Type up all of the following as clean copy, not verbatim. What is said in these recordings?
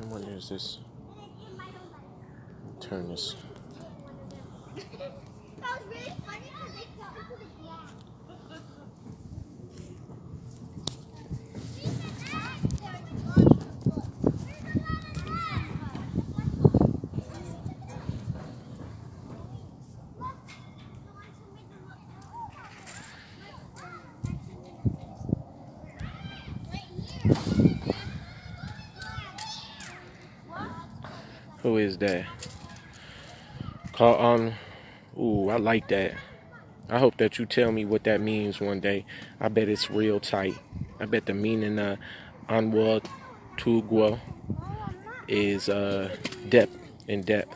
What is this? Turn this. Who is that? Call on. Ooh, I like that. I hope that you tell me what that means one day. I bet it's real tight. I bet the meaning of Anwa Tugwa is depth in depth.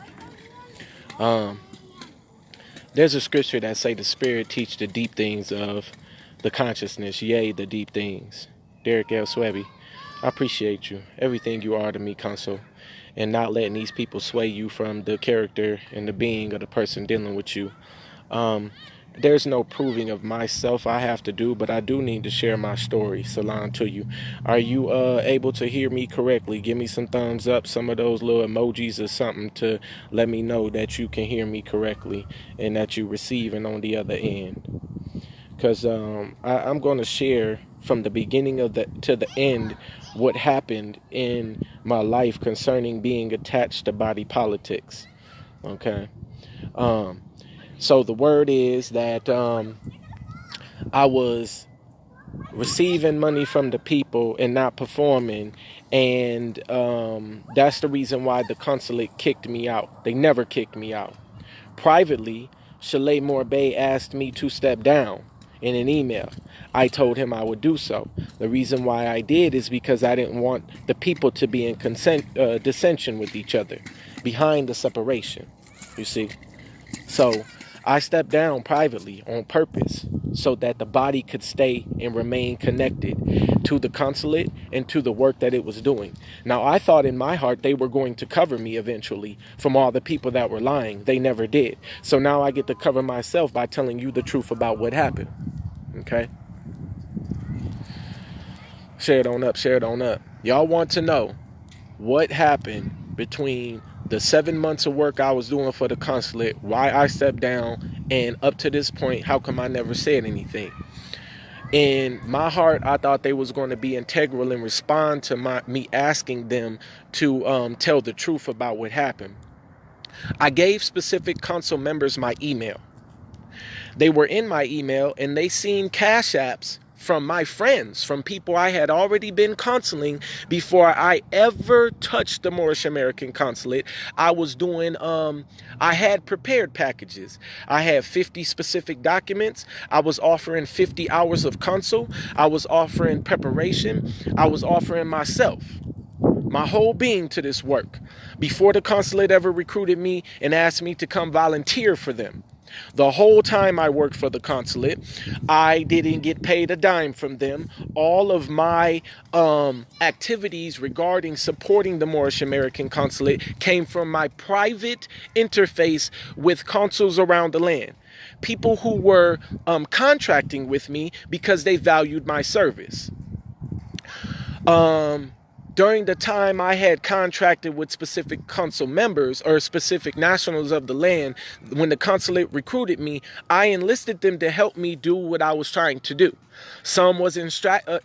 There's a scripture that say the spirit teach the deep things of the consciousness, yea, the deep things. Derek L. Swebby, I appreciate you. Everything you are to me, Consul. And not letting these people sway you from the character and the being of the person dealing with you. There's no proving of myself I have to do, but I do need to share my story. Salam to you. Are you able to hear me correctly? Give me some thumbs up, some of those little emojis or something to let me know that you can hear me correctly and that you're receiving on the other end. Because I'm going to share from the beginning of to the end what happened in my life concerning being attached to body politics. Okay. So the word is that I was receiving money from the people and not performing, and that's the reason why the consulate kicked me out. They never kicked me out. Privately, Chalet Morbey asked me to step down in an email. I told him I would do so. The reason why I did is because I didn't want the people to be in dissension with each other behind the separation, you see. So I stepped down privately on purpose so that the body could stay and remain connected to the consulate and to the work that it was doing. Now, I thought in my heart they were going to cover me eventually from all the people that were lying. They never did. So now I get to cover myself by telling you the truth about what happened. Okay? Share it on up, share it on up. Y'all want to know what happened between the 7 months of work I was doing for the consulate, why I stepped down, and up to this point, how come I never said anything? In my heart, I thought they was going to be integral and respond to me asking them to tell the truth about what happened. I gave specific council members my email. They were in my email and they seen cash apps from my friends, from people I had already been consuling before I ever touched the Moorish American consulate. I was doing, I had prepared packages. I had 50 specific documents. I was offering 50 hours of consul. I was offering preparation. I was offering myself, my whole being to this work before the consulate ever recruited me and asked me to come volunteer for them. The whole time I worked for the consulate, I didn't get paid a dime from them. All of my activities regarding supporting the Moorish American consulate came from my private interface with consuls around the land. People who were contracting with me because they valued my service. During the time I had contracted with specific consul members or specific nationals of the land, when the consulate recruited me, I enlisted them to help me do what I was trying to do. Some was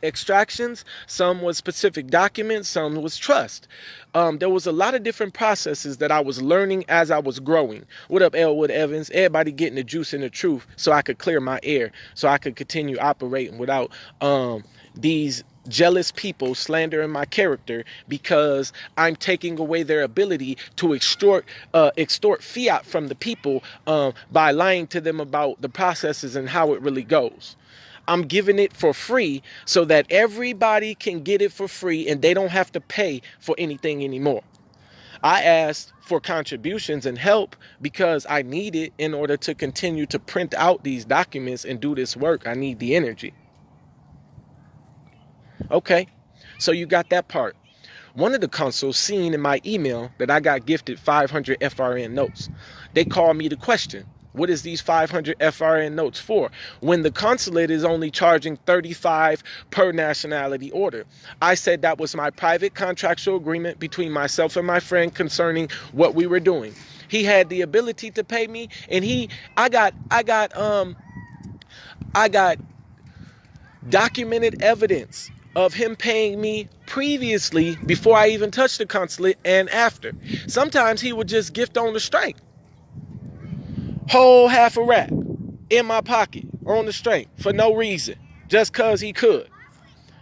extractions, some was specific documents, some was trust. There was a lot of different processes that I was learning as I was growing. What up, Elwood Evans? Everybody getting the juice and the truth so I could clear my air, so I could continue operating without these jealous people slandering my character because I'm taking away their ability to extort fiat from the people by lying to them about the processes and how it really goes. I'm giving it for free so that everybody can get it for free and they don't have to pay for anything anymore. I asked for contributions and help because I need it in order to continue to print out these documents and do this work. I need the energy. Okay, so you got that part. One of the consuls seen in my email that I got gifted 500 FRN notes. They called me to question. What is these 500 FRN notes for when the consulate is only charging $35 per nationality order? I said that was my private contractual agreement between myself and my friend concerning what we were doing. He had the ability to pay me, and I got documented evidence of him paying me previously before I even touched the consulate and after. Sometimes he would just gift on the strength. Whole half a rack in my pocket on the strength for no reason, just because he could.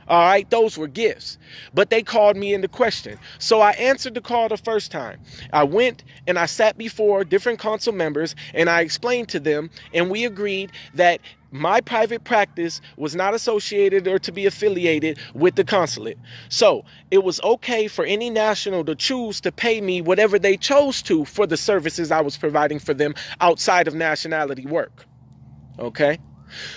All right, those were gifts, but they called me into question. So I answered the call the first time. I went and I sat before different council members and I explained to them, and we agreed that my private practice was not associated or to be affiliated with the consulate. So it was okay for any national to choose to pay me whatever they chose to for the services I was providing for them outside of nationality work. Okay.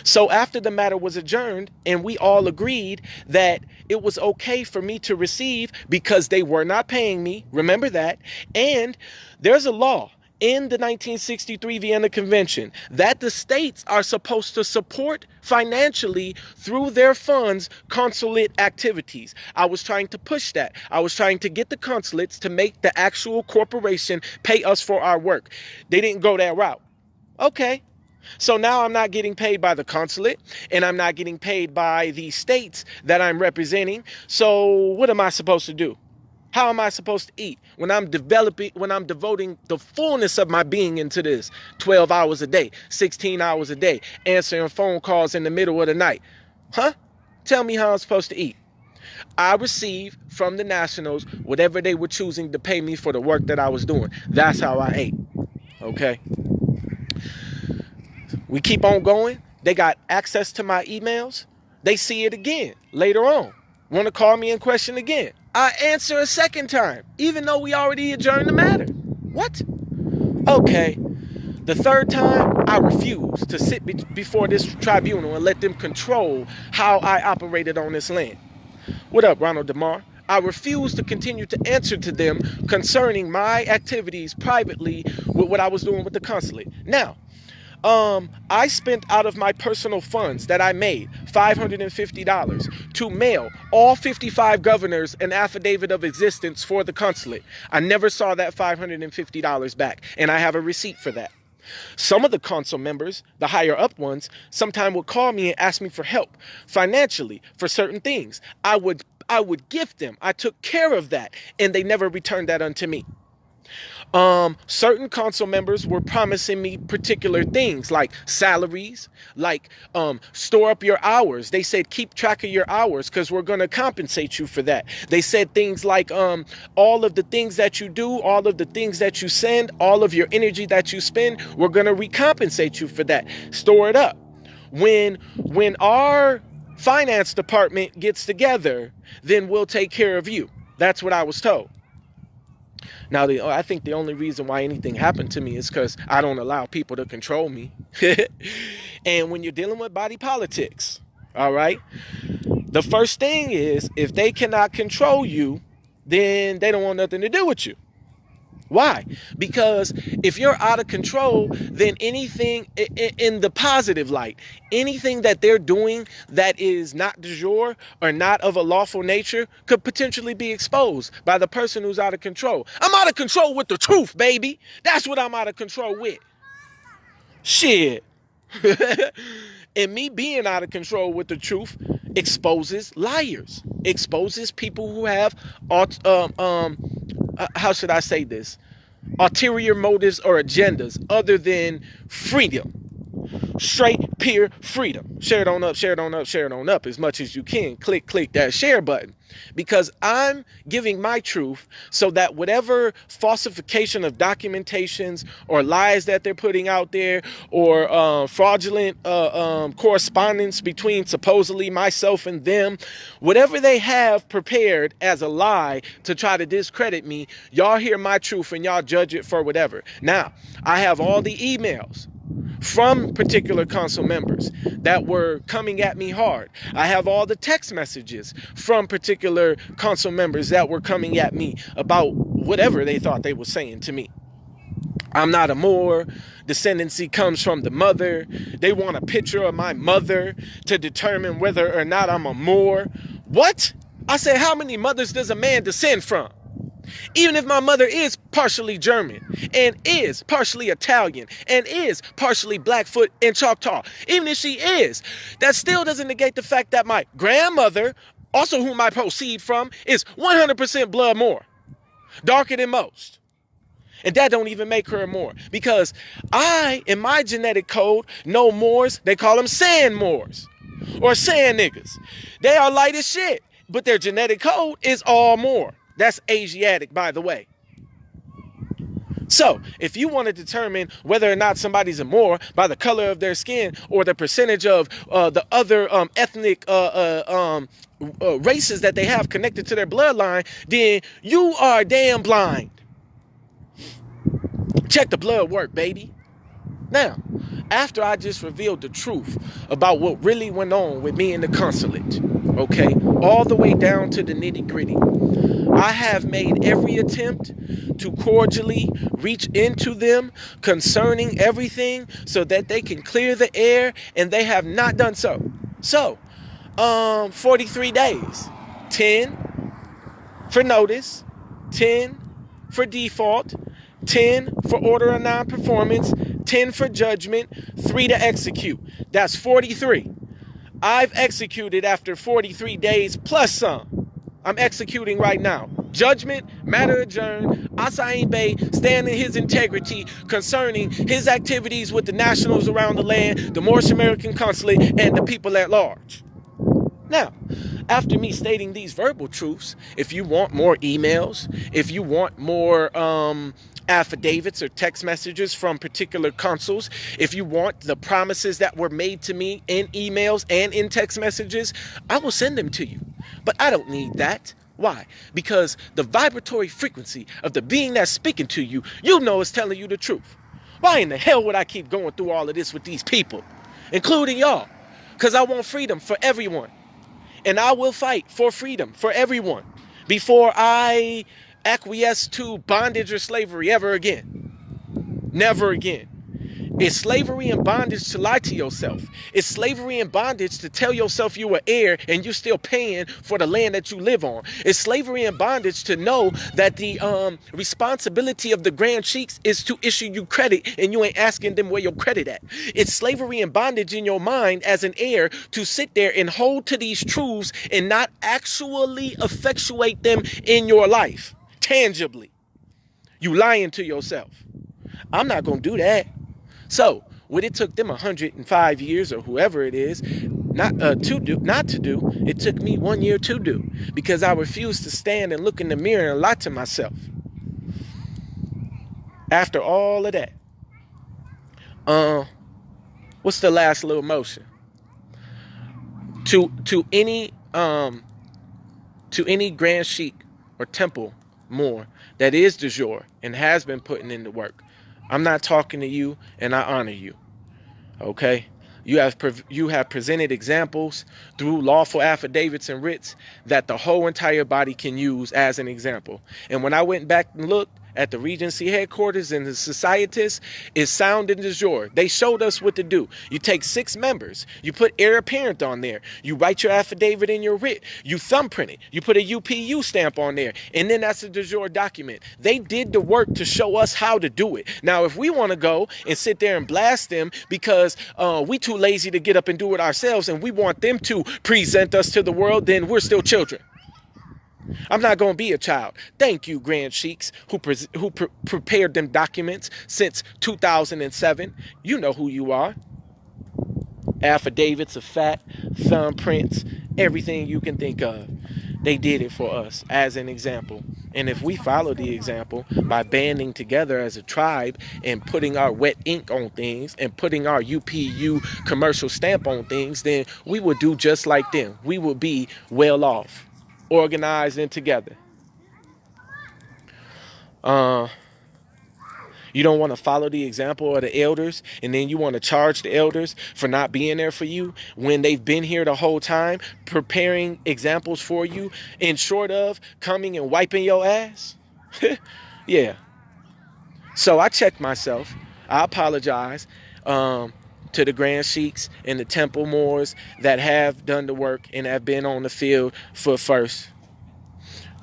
So after the matter was adjourned and we all agreed that it was okay for me to receive because they were not paying me, remember that, and there's a law in the 1963 Vienna Convention that the states are supposed to support financially through their funds consulate activities. I was trying to push that. I was trying to get the consulates to make the actual corporation pay us for our work. They didn't go that route. Okay. So now I'm not getting paid by the consulate and I'm not getting paid by the states that I'm representing. So what am I supposed to do? How am I supposed to eat when I'm devoting the fullness of my being into this 12 hours a day, 16 hours a day, answering phone calls in the middle of the night? Huh? Tell me how I'm supposed to eat. I received from the nationals whatever they were choosing to pay me for the work that I was doing. That's how I ate. Okay. We keep on going. They got access to my emails. They see it again later on. Want to call me in question again. I answer a second time, even though we already adjourned the matter. What? Okay. The third time, I refuse to sit before this tribunal and let them control how I operated on this land. What up, Ronald DeMar? I refuse to continue to answer to them concerning my activities privately with what I was doing with the consulate. Now, I spent out of my personal funds that I made $550 to mail all 55 governors an affidavit of existence for the consulate. I never saw that $550 back, and I have a receipt for that. Some of the council members, the higher up ones, sometimes would call me and ask me for help financially for certain things. I would gift them. I took care of that, and they never returned that unto me. Certain council members were promising me particular things like salaries, like store up your hours. They said keep track of your hours because we're going to compensate you for that. They said things like all of the things that you do, all of the things that you send, all of your energy that you spend, we're going to recompensate you for that. Store it up. When our finance department gets together, then we'll take care of you. That's what I was told. Now, I think the only reason why anything happened to me is because I don't allow people to control me. And when you're dealing with body politics, all right, the first thing is if they cannot control you, then they don't want nothing to do with you. Why? Because if you're out of control, then anything in the positive light, anything that they're doing that is not du jour or not of a lawful nature could potentially be exposed by the person who's out of control. I'm out of control with the truth, baby. That's what I'm out of control with. Shit. And me being out of control with the truth exposes liars, exposes people who have how should I say this? Ulterior motives or agendas other than freedom. Straight, pure freedom. Share it on up, share it on up, share it on up as much as you can. Click that share button. Because I'm giving my truth so that whatever falsification of documentations or lies that they're putting out there or fraudulent correspondence between supposedly myself and them, whatever they have prepared as a lie to try to discredit me, y'all hear my truth and y'all judge it for whatever. Now, I have all the emails from particular council members that were coming at me hard. I have all the text messages from particular council members that were coming at me about whatever they thought they were saying to me. I'm not a Moor. Descendancy comes from the mother. They want a picture of my mother to determine whether or not I'm a Moor. What? I said, how many mothers does a man descend from? Even if my mother is partially German and is partially Italian and is partially Blackfoot and Choctaw, even if she is, that still doesn't negate the fact that my grandmother, also whom I proceed from, is 100% blood Moor, darker than most. And that don't even make her a Moor, because I, in my genetic code, know Moors. They call them sand Moors or sand niggas. They are light as shit, but their genetic code is all Moor. That's Asiatic, by the way. So, if you want to determine whether or not somebody's a Moor by the color of their skin or the percentage of the other ethnic races that they have connected to their bloodline, then you are damn blind. Check the blood work, baby. Now, after I just revealed the truth about what really went on with me in the consulate, okay, all the way down to the nitty-gritty, I have made every attempt to cordially reach into them concerning everything so that they can clear the air, and they have not done so. So, 43 days, 10 for notice, 10 for default, 10 for order of non-performance, 10 for judgment, 3 to execute. That's 43. I've executed after 43 days plus some. I'm executing right now. Judgment, matter adjourned, Asain Bey stand in his integrity concerning his activities with the nationals around the land, the Moorish American consulate, and the people at large. Now, after me stating these verbal truths, if you want more emails, if you want more affidavits or text messages from particular consuls, if you want the promises that were made to me in emails and in text messages, I will send them to you. But I don't need that. Why? Because the vibratory frequency of the being that's speaking to you, you know, is telling you the truth. Why in the hell would I keep going through all of this with these people, including y'all? Because I want freedom for everyone. And I will fight for freedom for everyone before I acquiesce to bondage or slavery ever again. Never again. It's slavery and bondage to lie to yourself. It's slavery and bondage to tell yourself you are heir and you're still paying for the land that you live on. It's slavery and bondage to know that the responsibility of the Grand Sheiks is to issue you credit and you ain't asking them where your credit at. It's slavery and bondage in your mind as an heir to sit there and hold to these truths and not actually effectuate them in your life tangibly. You lying to yourself. I'm not going to do that. So, what it took them 105 years or whoever it is not to do, it took me 1 year to do, because I refused to stand and look in the mirror and lie to myself. After all of that, what's the last little motion? To any Grand Sheik or Temple Moor that is de jure and has been putting in the work, I'm not talking to you, and I honor you. Okay? You have presented examples through lawful affidavits and writs that the whole entire body can use as an example. And when I went back and looked at the Regency headquarters and the Societies, is sound and de jure. They showed us what to do. You take 6 members, you put heir apparent on there, you write your affidavit in your writ, you thumbprint it, you put a UPU stamp on there, and then that's a de jure document. They did the work to show us how to do it. Now, if we want to go and sit there and blast them because we too lazy to get up and do it ourselves and we want them to present us to the world, then we're still children. I'm not going to be a child. Thank you, Grand Sheiks, who prepared them documents since 2007. You know who you are. Affidavits of fact, thumbprints, everything you can think of. They did it for us as an example. And if we follow the example by banding together as a tribe and putting our wet ink on things and putting our UPU commercial stamp on things, then we will do just like them. We will be well off, organized and together. You don't want to follow the example of the elders, and then you want to charge the elders for not being there for you when they've been here the whole time, preparing examples for you, in short of coming and wiping your ass. Yeah. So I checked myself. I apologize to the Grand Sheiks and the Temple Moors that have done the work and have been on the field for first.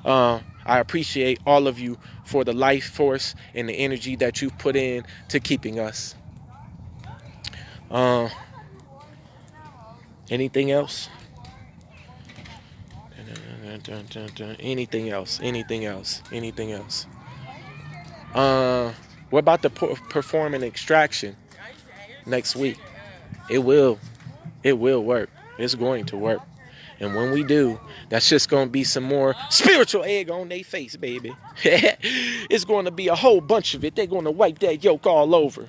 I appreciate all of you for the life force and the energy that you've put in to keeping us. Anything else? Anything else? Anything else? Anything else? What about the performing extraction next week? It will work. It's going to work. And when we do, that's just going to be some more spiritual egg on their face, baby. It's going to be a whole bunch of it. They're going to wipe that yolk all over.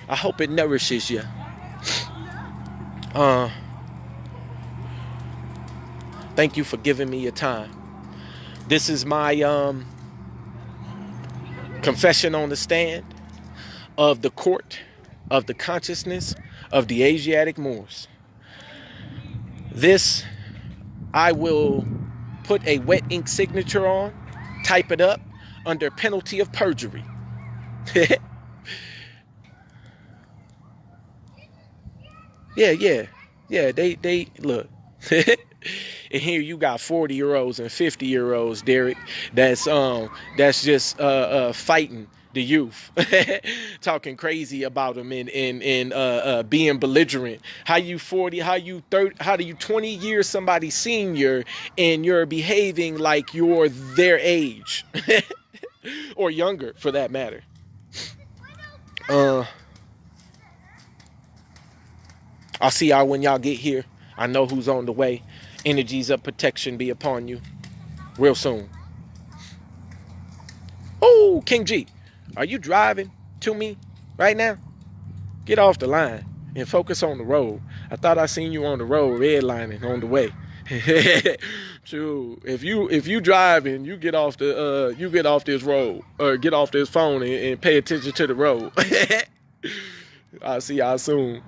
I hope it nourishes you. Thank you for giving me your time. This is my confession on the stand of the court of the consciousness of the Asiatic Moors. This I will put a wet ink signature on, type it up under penalty of perjury. Yeah, they look. And here you got 40-year-olds and 50-year-olds, Derek, that's just fighting the youth, talking crazy about them and being belligerent. How you 40, how you 30, how do you 20 years somebody senior and you're behaving like you're their age or younger for that matter. I'll see y'all when y'all get here. I know who's on the way. Energies of protection be upon you real soon. Oh, King G, are you driving to me right now? Get off the line and focus on the road. I thought I seen you on the road redlining on the way. True. If you driving, you get off this road or get off this phone and pay attention to the road. I'll see y'all soon.